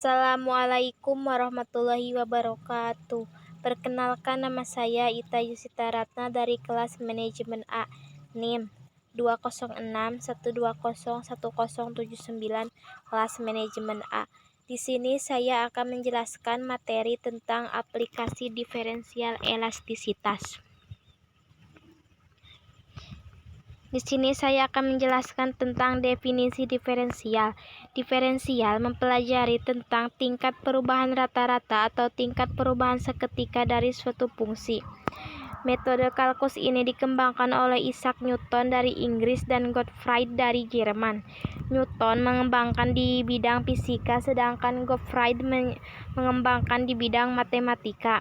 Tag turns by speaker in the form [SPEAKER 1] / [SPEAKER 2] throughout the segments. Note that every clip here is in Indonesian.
[SPEAKER 1] Assalamualaikum warahmatullahi wabarakatuh. Perkenalkan, nama saya Ita Yusita Ratna dari kelas Manajemen A, NIM 20612010079, kelas Manajemen A. Di sini saya akan menjelaskan materi tentang aplikasi diferensial elastisitas. Di sini saya akan menjelaskan tentang definisi diferensial. Diferensial mempelajari tentang tingkat perubahan rata-rata atau tingkat perubahan seketika dari suatu fungsi. Metode kalkulus ini dikembangkan oleh Isaac Newton dari Inggris dan Gottfried dari Jerman. Newton mengembangkan di bidang fisika, sedangkan Gottfried mengembangkan di bidang matematika.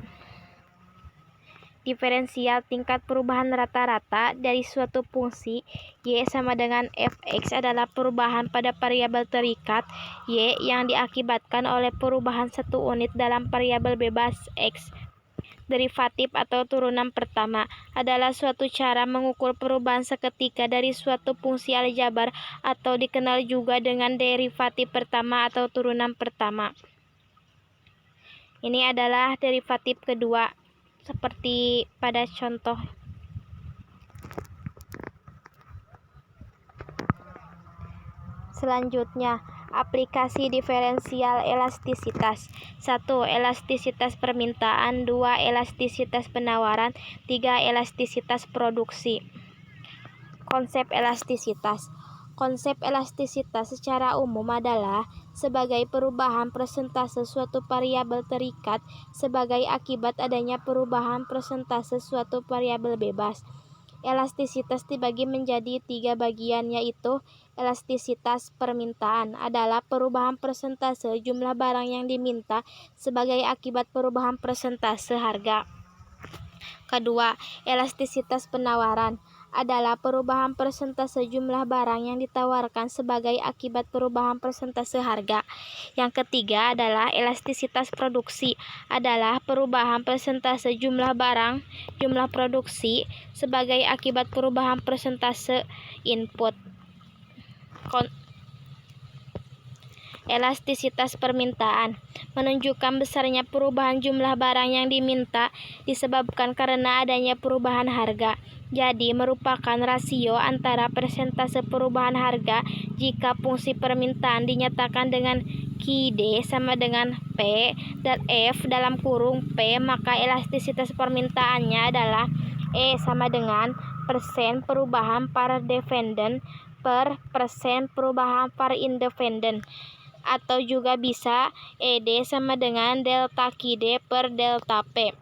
[SPEAKER 1] Diferensial tingkat perubahan rata-rata dari suatu fungsi y sama dengan fx adalah perubahan pada variabel terikat y yang diakibatkan oleh perubahan satu unit dalam variabel bebas x. Derivatif atau turunan pertama adalah suatu cara mengukur perubahan seketika dari suatu fungsi aljabar atau dikenal juga dengan derivatif pertama atau turunan pertama. Ini adalah derivatif kedua, seperti pada contoh. Selanjutnya, aplikasi diferensial elastisitas. 1. Elastisitas permintaan. 2. Elastisitas penawaran. 3. Elastisitas produksi. Konsep elastisitas. Konsep elastisitas secara umum adalah sebagai perubahan persentase suatu variabel terikat sebagai akibat adanya perubahan persentase suatu variabel bebas. Elastisitas dibagi menjadi 3 bagian, yaitu elastisitas permintaan adalah perubahan persentase jumlah barang yang diminta sebagai akibat perubahan persentase harga. Kedua, elastisitas penawaran adalah perubahan persentase jumlah barang yang ditawarkan sebagai akibat perubahan persentase harga. Yang ketiga adalah elastisitas produksi adalah perubahan persentase jumlah barang, jumlah produksi sebagai akibat perubahan persentase input. Elastisitas permintaan menunjukkan besarnya perubahan jumlah barang yang diminta disebabkan karena adanya perubahan harga. Jadi merupakan rasio antara persentase perubahan harga jika fungsi permintaan dinyatakan dengan QD sama dengan P dan F dalam kurung P, maka elastisitas permintaannya adalah E sama dengan persen perubahan per dependent per persen perubahan per independent, atau juga bisa ED sama dengan delta QD per delta P.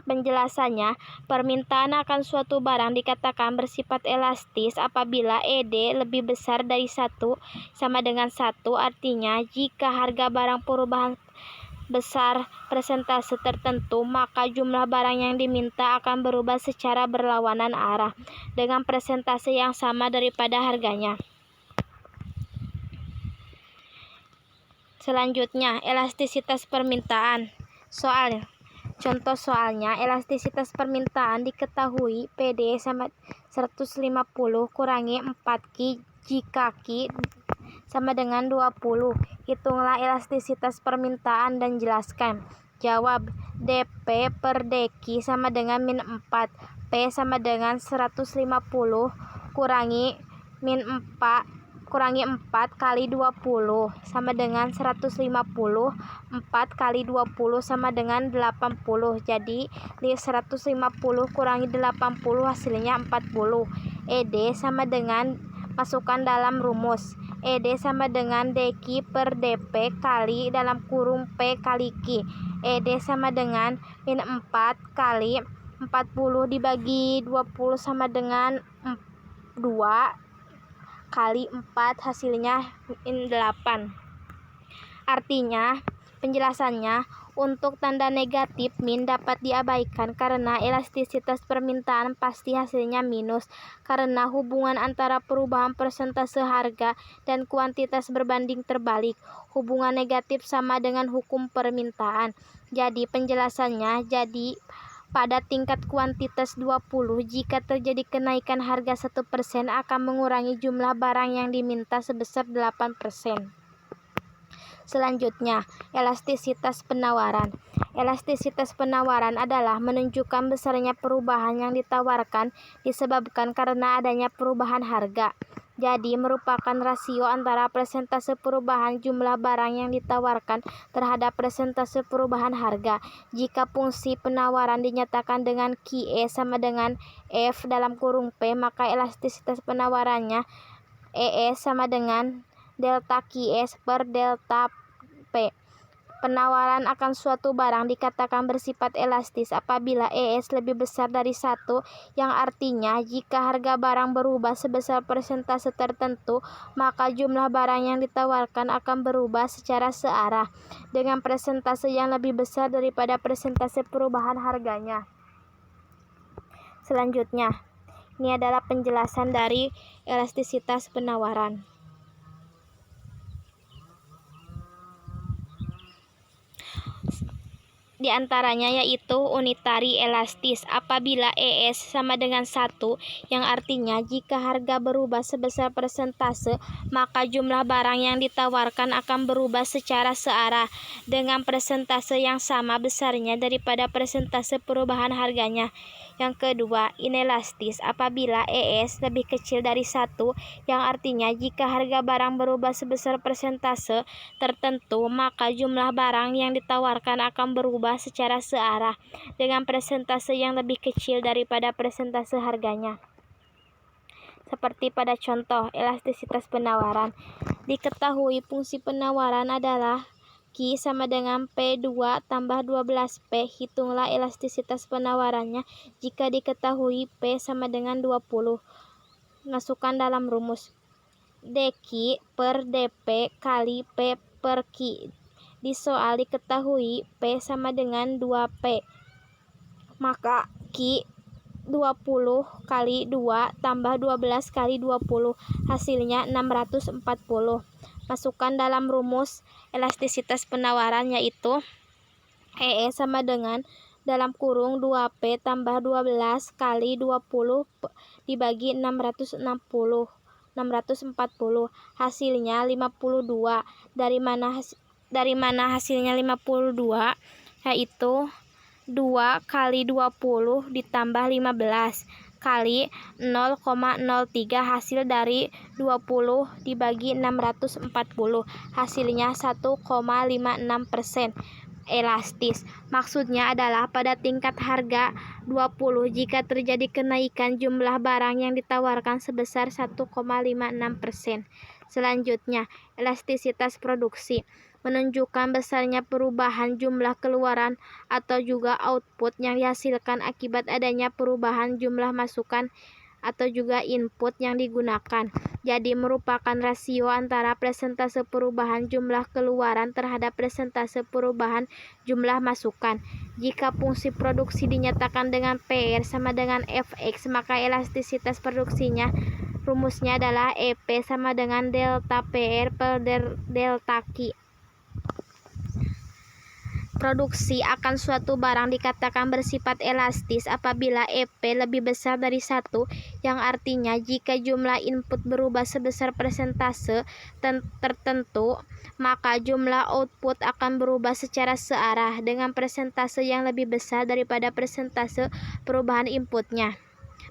[SPEAKER 1] Penjelasannya, permintaan akan suatu barang dikatakan bersifat elastis apabila ED lebih besar dari 1 sama dengan 1, artinya jika harga barang perubahan besar persentase tertentu, maka jumlah barang yang diminta akan berubah secara berlawanan arah dengan persentase yang sama daripada harganya. Selanjutnya, elastisitas permintaan. Contoh soalnya, elastisitas permintaan diketahui PD sama 150 kurangi 4Q jika Q sama dengan 20. Hitunglah elastisitas permintaan dan jelaskan. Jawab, DP per DQ sama dengan min 4. P sama dengan 150 kurangi min 4 kali 20 sama dengan 150. 4 kali 20 sama dengan 80. Jadi 150 kurangi 80 hasilnya 40. ED sama dengan, masukkan dalam rumus, ED sama dengan DQ per DP kali dalam kurung P kali Q. ED sama dengan min 4 kali 40 dibagi 20 sama dengan 2 kali 4, hasilnya min 8. Artinya, penjelasannya, untuk tanda negatif min dapat diabaikan karena elastisitas permintaan pasti hasilnya minus, karena hubungan antara perubahan persentase harga dan kuantitas berbanding terbalik. Hubungan negatif sama dengan hukum permintaan. Jadi penjelasannya, pada tingkat kuantitas 20, jika terjadi kenaikan harga 1% akan mengurangi jumlah barang yang diminta sebesar 8%. Selanjutnya, elastisitas penawaran. Elastisitas penawaran adalah menunjukkan besarnya perubahan yang ditawarkan disebabkan karena adanya perubahan harga. Jadi, merupakan rasio antara persentase perubahan jumlah barang yang ditawarkan terhadap persentase perubahan harga. Jika fungsi penawaran dinyatakan dengan QE sama dengan F dalam kurung P, maka elastisitas penawarannya ES sama dengan delta QS per delta P. Penawaran akan suatu barang dikatakan bersifat elastis apabila ES lebih besar dari 1, yang artinya jika harga barang berubah sebesar persentase tertentu, maka jumlah barang yang ditawarkan akan berubah secara searah dengan persentase yang lebih besar daripada persentase perubahan harganya. Selanjutnya, ini adalah penjelasan dari elastisitas penawaran. Di antaranya yaitu unitary elastis apabila ES sama dengan 1, yang artinya jika harga berubah sebesar persentase, maka jumlah barang yang ditawarkan akan berubah secara searah dengan persentase yang sama besarnya daripada persentase perubahan harganya. Yang kedua, inelastis apabila ES lebih kecil dari 1, yang artinya jika harga barang berubah sebesar persentase tertentu, maka jumlah barang yang ditawarkan akan berubah secara searah dengan persentase yang lebih kecil daripada persentase harganya. Seperti pada contoh elastisitas penawaran, diketahui fungsi penawaran adalah Q sama dengan P2 tambah 12P. Hitunglah elastisitas penawarannya jika diketahui P sama dengan 20. Masukkan dalam rumus. dQ per dP kali P per Q. Di soal diketahui P sama dengan 2P. Maka Q 20 kali 2 tambah 12 kali 20. Hasilnya 640. Masukkan dalam rumus elastisitas penawaran yaitu EE sama dengan dalam kurung 2P tambah 12 kali 20 dibagi 640. Hasilnya 52. Dari mana hasilnya 52? Yaitu 2 kali 20 ditambah 15 kali 0,03 hasil dari 20 dibagi 640. Hasilnya 1,56%. Elastis maksudnya adalah pada tingkat harga 20 jika terjadi kenaikan jumlah barang yang ditawarkan sebesar 1,56%. Selanjutnya, elastisitas produksi menunjukkan besarnya perubahan jumlah keluaran atau juga output yang dihasilkan akibat adanya perubahan jumlah masukan atau juga input yang digunakan. Jadi merupakan rasio antara persentase perubahan jumlah keluaran terhadap persentase perubahan jumlah masukan. Jika fungsi produksi dinyatakan dengan PR sama dengan Fx, maka elastisitas produksinya rumusnya adalah EP sama dengan delta PR per delta Q. Produksi akan suatu barang dikatakan bersifat elastis apabila EP lebih besar dari 1, yang artinya jika jumlah input berubah sebesar persentase tertentu, maka jumlah output akan berubah secara searah dengan persentase yang lebih besar daripada persentase perubahan inputnya.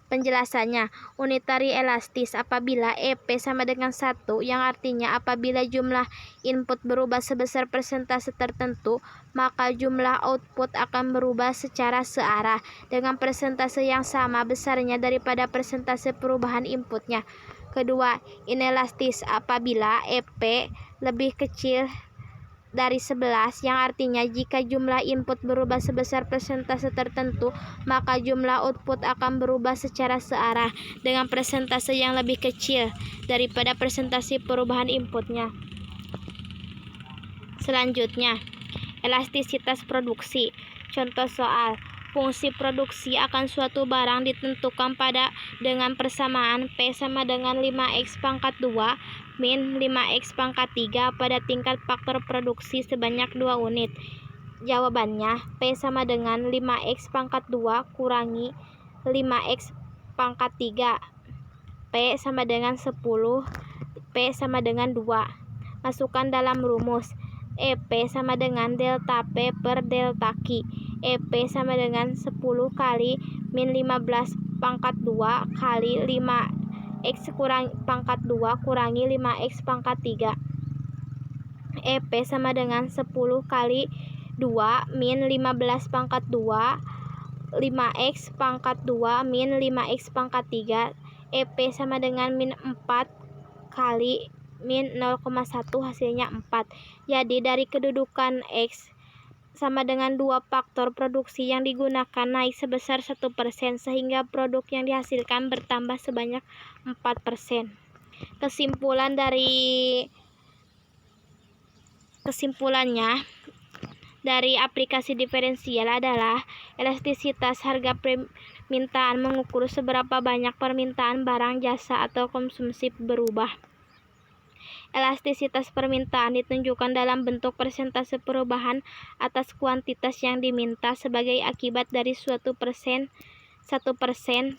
[SPEAKER 1] Penjelasannya, unitary elastis apabila EP sama dengan 1, yang artinya apabila jumlah input berubah sebesar persentase tertentu, maka jumlah output akan berubah secara searah dengan persentase yang sama besarnya daripada persentase perubahan inputnya. Kedua, inelastis apabila EP lebih kecil dari 11, yang artinya jika jumlah input berubah sebesar persentase tertentu, maka jumlah output akan berubah secara searah dengan persentase yang lebih kecil daripada persentase perubahan inputnya. Selanjutnya, elastisitas produksi. Contoh soal, fungsi produksi akan suatu barang ditentukan dengan persamaan P sama dengan 5x pangkat 2 min 5x pangkat 3 pada tingkat faktor produksi sebanyak 2 unit. Jawabannya, P sama dengan 5x pangkat 2 kurangi 5x pangkat 3. P sama dengan 10, P sama dengan 2. Masukkan dalam rumus. EP sama dengan delta P per delta Q. EP sama dengan 10 kali min 15 pangkat 2 kali 5x pangkat 2 kurangi 5x pangkat 3. EP sama dengan 10 kali 2 min 15 pangkat 2 5x pangkat 2 min 5x pangkat 3. EP sama dengan min 4 kali min 0,1 hasilnya 4. Jadi dari kedudukan X sama dengan 2 faktor produksi yang digunakan naik sebesar 1% sehingga produk yang dihasilkan bertambah sebanyak 4%. Kesimpulannya dari aplikasi diferensial adalah elastisitas harga permintaan mengukur seberapa banyak permintaan barang, jasa, atau konsumsi berubah. Elastisitas permintaan ditunjukkan dalam bentuk persentase perubahan atas kuantitas yang diminta sebagai akibat dari 1%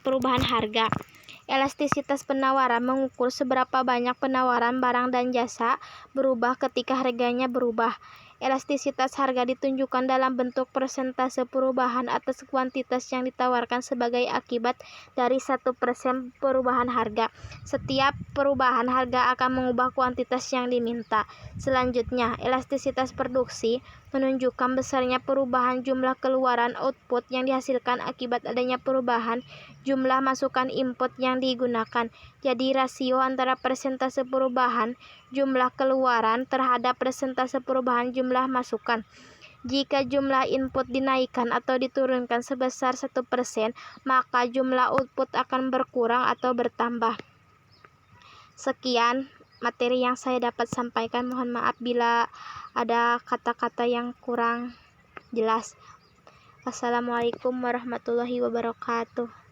[SPEAKER 1] perubahan harga. Elastisitas penawaran mengukur seberapa banyak penawaran barang dan jasa berubah ketika harganya berubah. Elastisitas harga ditunjukkan dalam bentuk persentase perubahan atas kuantitas yang ditawarkan sebagai akibat dari 1% perubahan harga. Setiap perubahan harga akan mengubah kuantitas yang diminta. Selanjutnya, elastisitas produksi menunjukkan besarnya perubahan jumlah keluaran output yang dihasilkan akibat adanya perubahan jumlah masukan input yang digunakan. Jadi rasio antara persentase perubahan jumlah keluaran terhadap persentase perubahan jumlah masukan. Jika jumlah input dinaikkan atau diturunkan sebesar 1%, maka jumlah output akan berkurang atau bertambah. Sekian materi yang saya dapat sampaikan. Mohon maaf bila ada kata-kata yang kurang jelas. Wassalamualaikum warahmatullahi wabarakatuh.